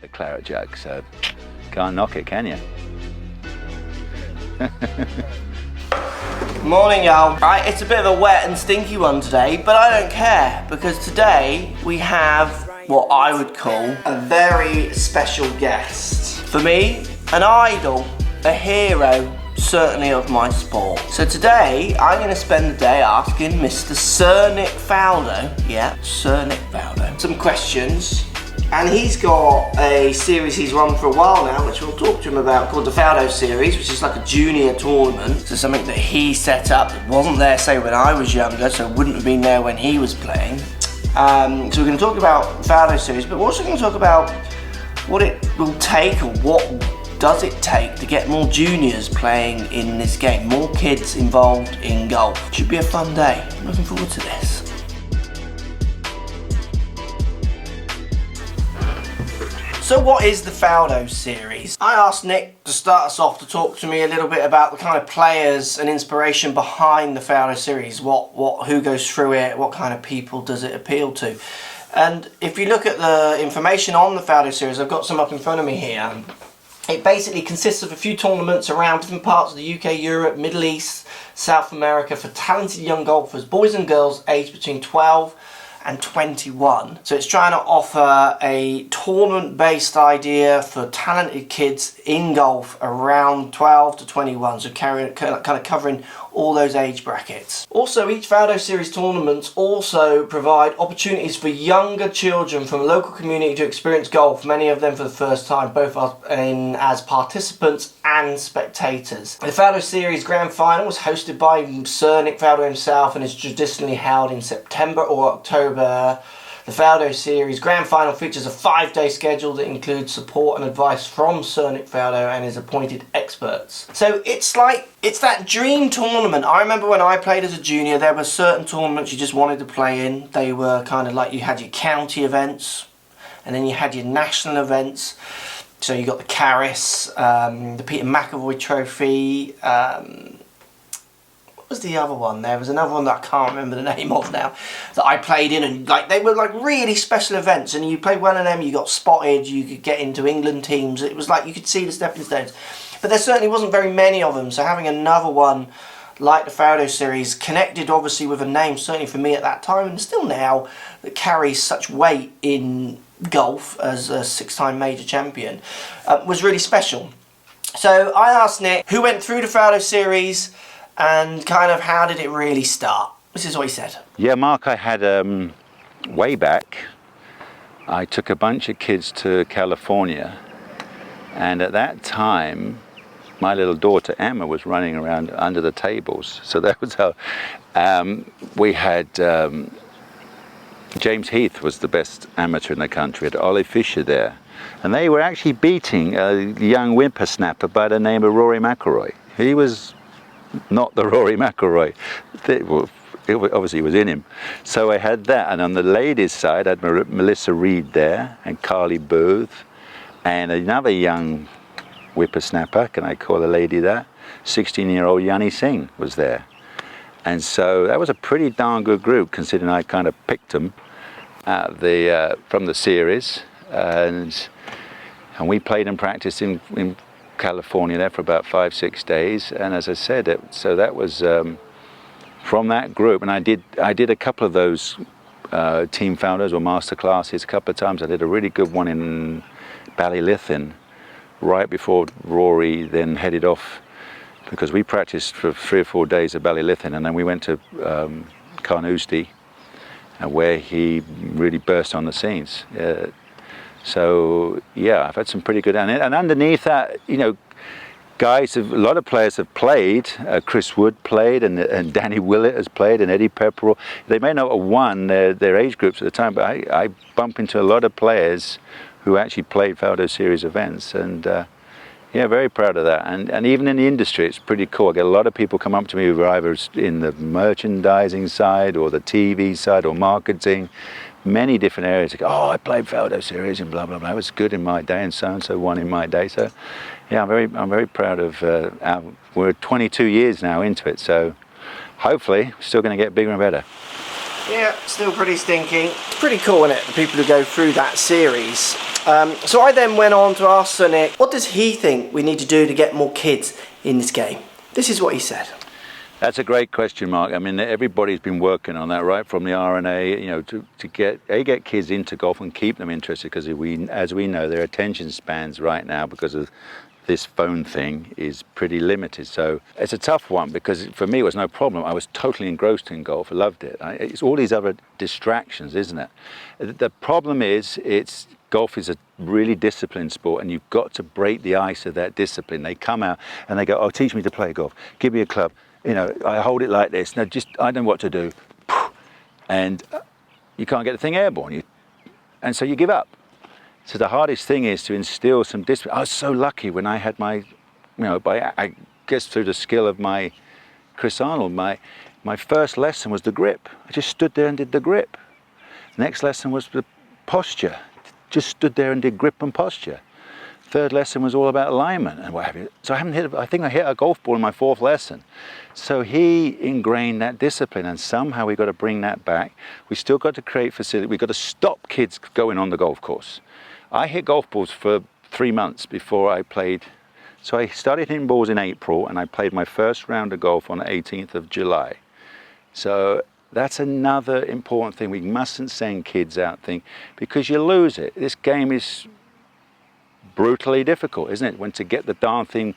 the claret jug, so can't knock it, can you? Morning, y'all. Right, it's a bit of a wet and stinky one today, but I don't care, because today we have what I would call a very special guest. For me, an idol, a hero, certainly of my sport. So today, I'm going to spend the day asking Mr. Sir Nick Faldo, yeah, Sir Nick Faldo, some questions. And he's got a series he's run for a while now, which we'll talk to him about, called the Faldo Series, which is like a junior tournament. So something that he set up that wasn't there, say, when I was younger, so it wouldn't have been there when he was playing. So we're going to talk about the Faldo Series, but we're also going to talk about what it will take, or what does it take to get more juniors playing in this game, more kids involved in golf. Should be a fun day. I'm looking forward to this. So what is the Faldo Series? I asked Nick to start us off to talk to me a little bit about the kind of players and inspiration behind the Faldo Series. Who goes through it? What kind of people does it appeal to? And if you look at the information on the Faldo Series, I've got some up in front of me here. It basically consists of a few tournaments around different parts of the UK, Europe, Middle East, South America for talented young golfers, boys and girls aged between 12 and 21. So it's trying to offer a tournament-based idea for talented kids in golf around 12 to 21, so kind of covering all those age brackets. Also, each Faldo Series tournaments also provide opportunities for younger children from a local community to experience golf, many of them for the first time, both as participants and spectators. The Faldo Series Grand Final was hosted by Sir Nick Faldo himself and is traditionally held in September or October. The Faldo Series Grand Final features a 5-day schedule that includes support and advice from Sir Nick Faldo and his appointed experts. So it's that dream tournament. I remember when I played as a junior, there were certain tournaments you just wanted to play in. They were kind of like, you had your county events, and then you had your national events. So you got the Caris, the Peter McEvoy Trophy, what was the other one? There was another one that I can't remember the name of now, that I played in, and like they were like really special events, and you played one of them, you got spotted, you could get into England teams. It was like you could see the stepping stones, but there certainly wasn't very many of them. So having another one like the Faldo Series, connected obviously with a name, certainly for me at that time and still now, that carries such weight in golf as a 6-time major champion, was really special. So I asked Nick who went through the Faldo Series and kind of how did it really start. This is what he said. Yeah, Mark, I had, way back, I took a bunch of kids to California, and at that time, my little daughter Emma was running around under the tables. So that was how we had, James Heath was the best amateur in the country, had Ollie Fisher there. And they were actually beating a young whippersnapper by the name of Rory McIlroy. He was not the Rory McIlroy. Obviously it was in him. So I had that, and on the ladies' side I had Melissa Reed there, and Carly Booth, and another young whippersnapper, can I call a lady that? 16-year-old Yanni Singh was there. And so that was a pretty darn good group, considering I kind of picked them from the series, and we played and practiced in California there for about 5-6 days. And as I said, so that was from that group, and I did a couple of those team founders or master classes a couple of times. I did a really good one in Ballylithon right before Rory then headed off, because we practiced for 3 or 4 days at Ballylithon, and then we went to Carnoustie, where he really burst on the scenes. So yeah, I've had some pretty good, and underneath that, you know, guys, a lot of players have played. Chris Wood played, and Danny Willett has played, and Eddie Pepperell. They may not have won their age groups at the time, but I bump into a lot of players who actually played Faldo Series events, and yeah, very proud of that. And even in the industry, it's pretty cool. I get a lot of people come up to me who are either in the merchandising side or the TV side or marketing, many different areas. They go, oh, I played Faldo Series and blah blah blah. It was good in my day, and so won in my day. So yeah, I'm very proud of we're 22 years now into it, so hopefully still going to get bigger and better. Yeah, still pretty stinking. Pretty cool, isn't it? The people who go through that series. So I then went on to ask Sir Nick, what does he think we need to do to get more kids in this game? This is what he said. That's a great question, Mark. I mean, everybody's been working on that, right? From the RNA, you know, to get kids into golf and keep them interested, because as we know, their attention spans right now, because of this phone thing, is pretty limited. So it's a tough one, because for me it was no problem. I was totally engrossed in golf. I loved it. It's all these other distractions, isn't it? The problem is, golf is a really disciplined sport, and you've got to break the ice of that discipline. They come out and they go, oh, teach me to play golf. Give me a club. You know, I hold it like this. Now, I don't know what to do. And you can't get the thing airborne. And so you give up. So the hardest thing is to instill some discipline. I was so lucky when I had my, I guess through the skill of my Chris Arnold, my first lesson was the grip. I just stood there and did the grip. Next lesson was the posture. Just stood there and did grip and posture. Third lesson was all about alignment and what have you. So I think I hit a golf ball in my fourth lesson. So he ingrained that discipline, and somehow we've got to bring that back. We still got to create facility. We've got to stop kids going on the golf course. I hit golf balls for 3 months before I played. So I started hitting balls in April, and I played my first round of golf on the 18th of July. So that's another important thing. We mustn't send kids out because you lose it. This game is brutally difficult, isn't it? When to get the darn thing,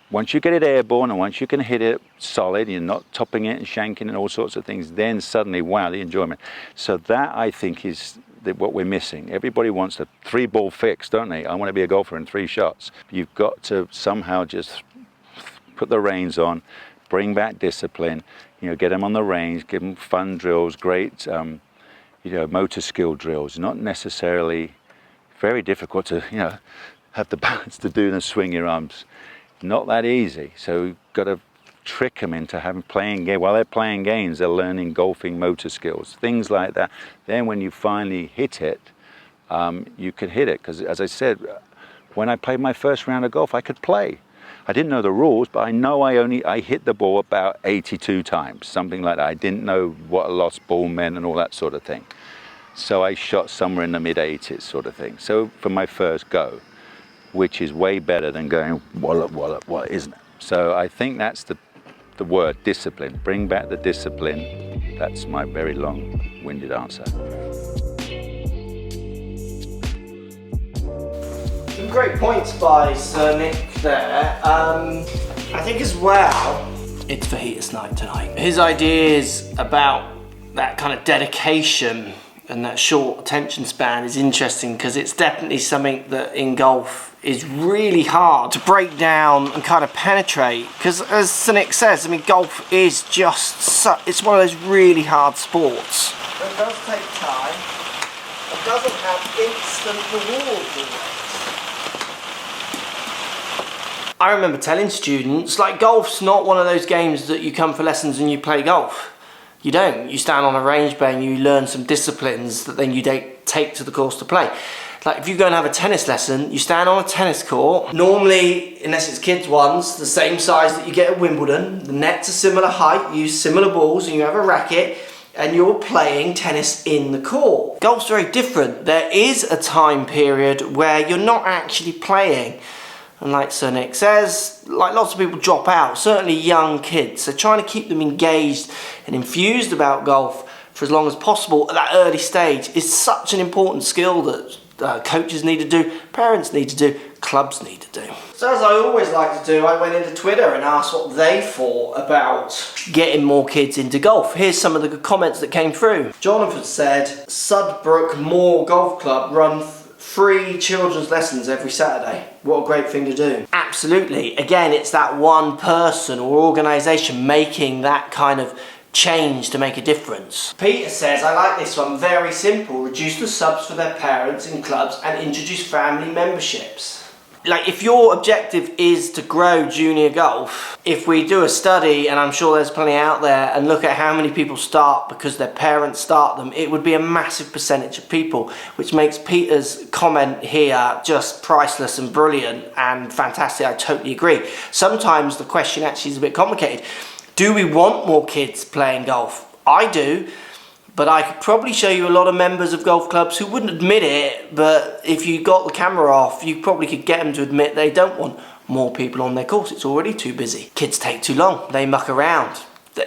once you get it airborne and once you can hit it solid, you're not topping it and shanking and all sorts of things, then suddenly, wow, the enjoyment. So that, I think, is what we're missing. Everybody wants a 3-ball fix, don't they? I want to be a golfer in 3 shots. You've got to somehow just put the reins on, bring back discipline, get them on the range, give them fun drills, great, motor skill drills, not necessarily very difficult to, have the balance to do and swing your arms. Not that easy. So you've got to trick them into playing games. While they're playing games, they're learning golfing motor skills, things like that. Then when you finally hit it, you can hit it. Because as I said, when I played my first round of golf, I could play. I didn't know the rules, but I know I hit the ball about 82 times, something like that. I didn't know what a lost ball meant and all that sort of thing. So I shot somewhere in the mid-80s sort of thing. So for my first go, which is way better than going wallop, wallop, what, isn't it? So I think that's the word, discipline. Bring back the discipline. That's my very long-winded answer. Some great points by Sir Nick there. I think as well, it's Fajitas night tonight. His ideas about that kind of dedication and that short attention span is interesting, because it's definitely something that in golf is really hard to break down and kind of penetrate, because as Sir Nick says, golf is just it's one of those really hard sports. But it does take time. It doesn't have instant rewards always. I remember telling students, golf's not one of those games that you come for lessons and you play golf. You don't. You stand on a range bay and you learn some disciplines that then you take to the course to play. If you go and have a tennis lesson, you stand on a tennis court. Normally, unless it's kids' ones, the same size that you get at Wimbledon. The net's a similar height, you use similar balls, and you have a racket, and you're playing tennis in the court. Golf's very different. There is a time period where you're not actually playing. And like Sir Nick says, lots of people drop out, certainly young kids. So trying to keep them engaged and infused about golf for as long as possible at that early stage is such an important skill that coaches need to do, parents need to do, clubs need to do. So as I always like to do, I went into Twitter and asked what they thought about getting more kids into golf. Here's some of the comments that came through. Jonathan said, Sudbrook Moor Golf Club run free children's lessons every Saturday. What a great thing to do. Absolutely. Again, it's that one person or organisation making that kind of change to make a difference. Peter says, I like this one, very simple. Reduce the subs for their parents in clubs and introduce family memberships. If your objective is to grow junior golf, if we do a study, and I'm sure there's plenty out there, and look at how many people start because their parents start them, it would be a massive percentage of people, which makes Peter's comment here just priceless and brilliant and fantastic. I totally agree. Sometimes the question actually is a bit complicated. Do we want more kids playing golf? I do. But I could probably show you a lot of members of golf clubs who wouldn't admit it, but if you got the camera off, you probably could get them to admit they don't want more people on their course. It's already too busy. Kids take too long. They muck around.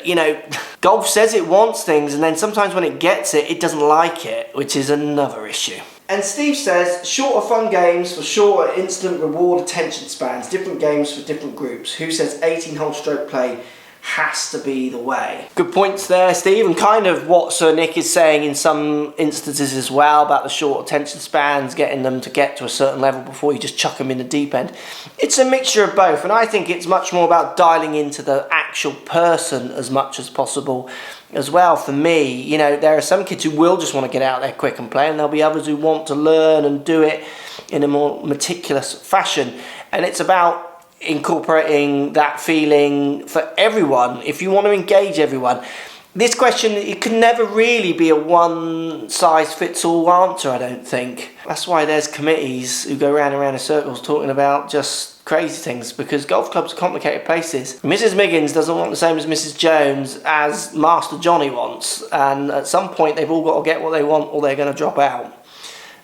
You know, golf says it wants things, and then sometimes when it gets it, it doesn't like it, which is another issue. And Steve says, shorter fun games for shorter instant reward attention spans, different games for different groups. Who says 18-hole stroke play has to be the way? Good points there, Steve, and kind of what Sir Nick is saying in some instances as well about the short attention spans, getting them to get to a certain level before you just chuck them in the deep end. It's a mixture of both, and I think it's much more about dialing into the actual person as much as possible as well. For me, you know, there are some kids who will just want to get out there quick and play, and there'll be others who want to learn and do it in a more meticulous fashion, and it's about incorporating that feeling for everyone. If you want to engage everyone, this question, it can never really be a one-size-fits-all answer, I don't think. That's why there's committees who go round and round in circles talking about just crazy things, because golf clubs are complicated places. Mrs. Miggins doesn't want the same as Mrs. Jones as Master Johnny wants, and at some point they've all got to get what they want or they're going to drop out.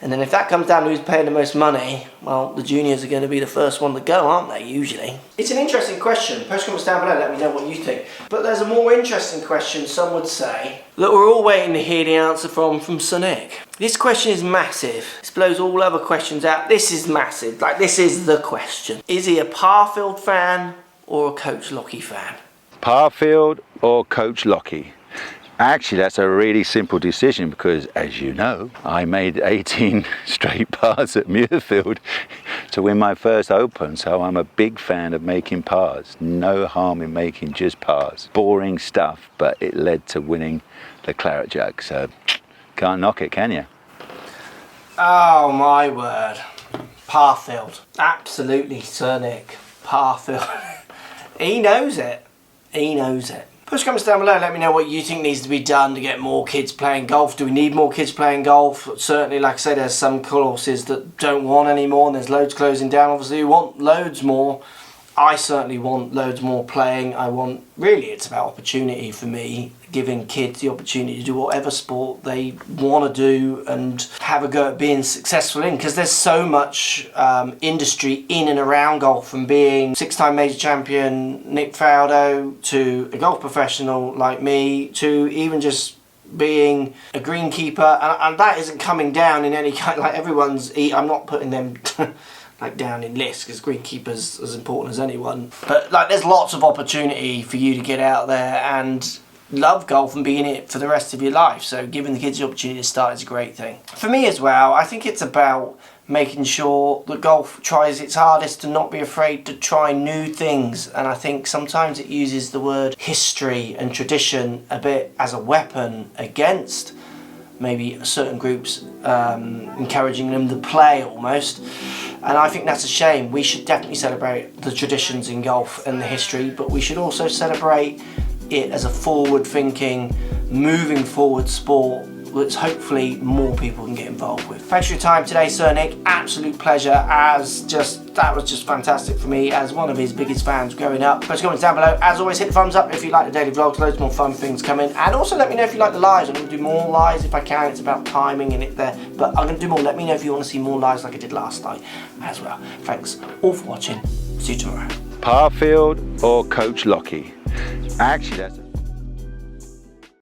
And then if that comes down to who's paying the most money, well, the juniors are going to be the first one to go, aren't they, usually? It's an interesting question. Post comments down below, let me know what you think. But there's a more interesting question, some would say, that we're all waiting to hear the answer from Sir Nick. This question is massive. This blows all other questions out. This is massive. Like, this is the question. Is he a Parfield fan or a Coach Lockie fan? Parfield or Coach Lockie? Actually, that's a really simple decision because, as you know, I made 18 straight pars at Muirfield to win my first Open, so I'm a big fan of making pars. No harm in making just pars. Boring stuff, but it led to winning the Claret Jug, so can't knock it, can you? Oh my word. Parfield. Absolutely, Sir Nick. Parfield. He knows it. He knows it. Post comments down below, let me know what you think needs to be done to get more kids playing golf. Do we need more kids playing golf? Certainly, like I say, there's some courses that don't want any more, and there's loads closing down. Obviously, we want loads more. I certainly want loads more playing. Really, it's about opportunity for me, giving kids the opportunity to do whatever sport they want to do and have a go at being successful in, because there's so much industry in and around golf, from being six-time major champion Nick Faldo to a golf professional like me to even just being a greenkeeper, and that isn't coming down in any kind, like everyone's, I'm not putting them like down in lists, because greenkeeper's as important as anyone, but like there's lots of opportunity for you to get out there and love golf and be in it for the rest of your life. So giving the kids the opportunity to start is a great thing. For me as well, I think it's about making sure that golf tries its hardest to not be afraid to try new things, and I think sometimes it uses the word history and tradition a bit as a weapon against maybe certain groups, encouraging them to play almost, and I think that's a shame. We should definitely celebrate the traditions in golf and the history, but we should also celebrate it as a forward-thinking, moving forward sport which hopefully more people can get involved with. Thanks for your time today, Sir Nick. Absolute pleasure. That was just fantastic for me as one of his biggest fans growing up. Post comments down below. As always, hit the thumbs up if you like the daily vlogs. Loads more fun things coming. And also let me know if you like the lives. I'm going to do more lives if I can. It's about timing and it there. But I'm going to do more. Let me know if you want to see more lives like I did last night as well. Thanks all for watching. See you tomorrow. Parfield or Coach Lockie? Actually, that's